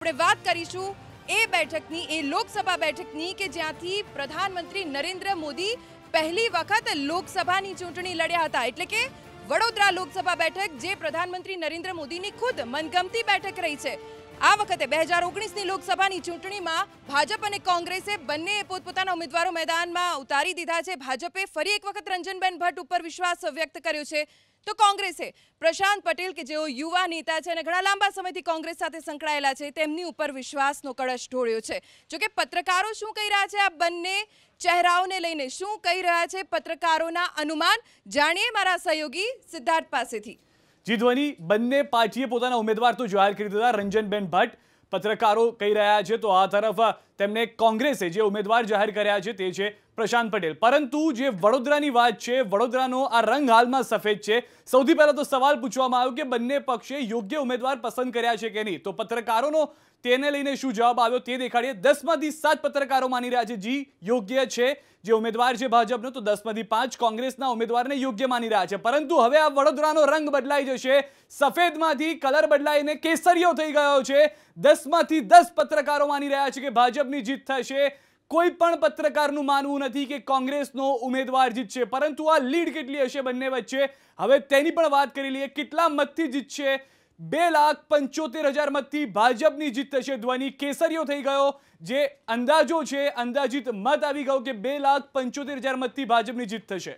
આપણે વાત કરીશું એ બેઠકની, એ લોકસભા બેઠકની કે જ્યાંથી પ્રધાનમંત્રી નરેન્દ્ર મોદી પહેલી વખત લોકસભાની ચૂંટણી લડ્યા હતા, એટલે કે વડોદરા લોકસભા બેઠક જે પ્રધાનમંત્રી નરેન્દ્ર મોદીની ખુદ મનગમતી બેઠક રહી છે। આ વખતે 2019ની લોકસભાની ચૂંટણીમાં ભાજપ અને કોંગ્રેસે બંને પોતપોતાના ઉમેદવારો મેદાનમાં ઉતારી દીધા છે। ભાજપે ફરી એક વખત રંજનબેન ભટ્ટ ઉપર વિશ્વાસ વ્યક્ત કર્યો છે, તો કોંગ્રેસે પ્રશાંત પટેલ કે જેઓ યુવા નેતા છે અને ઘણા લાંબા સમયથી કોંગ્રેસ સાથે સંકળાયેલા છે તેમની ઉપર વિશ્વાસનો કળશ ઢોળ્યો છે। જોકે પત્રકારો શું કહી રહ્યા છે, આ બંને ચહેરાઓને લઈને શું કહી રહ્યા છે પત્રકારોના અનુમાન, જાણીએ મારા સહયોગી સિદ્ધાર્થ પાસેથી। જી ધ્વની, બંને પાર્ટીએ પોતાના ઉમેદવાર તો જાહેર કરી દીધા। રંજનબેન ભટ્ટ પત્રકારો કહી રહ્યા છે તો આ તરફ તેમને કોંગ્રેસે જે ઉમેદવાર જાહેર કર્યા છે તે છે પ્રશાંત પટેલ। પરંતુ જે વડોદરાની વાત છે, વડોદરાનો આ રંગ હાલમાં સફેદ છે। સૌથી પહેલા તો સવાલ પૂછવામાં આવ્યો કે બંને પક્ષે યોગ્ય ઉમેદવાર પસંદ કર્યા છે કે નહીં, તો પત્રકારોનો તેને લઈને શું જવાબ આવ્યો તે દેખાડીએ। 10માંથી 7 પત્રકારો માની રહ્યા છે જી યોગ્ય છે જે ઉમેદવાર છે ભાજપનો, તો 10માંથી 5 કોંગ્રેસના ઉમેદવારને યોગ્ય માની રહ્યા છે। પરંતુ હવે આ વડોદરાનો રંગ બદલાઈ જશે, સફેદમાંથી કલર બદલાઈને કેસરીયો થઈ ગયો છે। 10માંથી 10 પત્રકારો માની રહ્યા છે કે ભાજપની જીત થશે। કોઈ પણ પત્રકારનું માનવું નથી કે કોંગ્રેસનો ઉમેદવાર જીતશે, પરંતુ આ લીડ કેટલી હશે બંને વચ્ચે હવે તેની પણ વાત કરી લઈએ। કેટલા મતથી જીતશે? 2,75,000 મતથી ભાજપની જીત થશે। ધ્વની કેસરીયો થઈ ગયો, જે અંદાજો છે, અંદાજિત મત આવી ગયો કે 2,75,000 મતથી ભાજપની જીત થશે।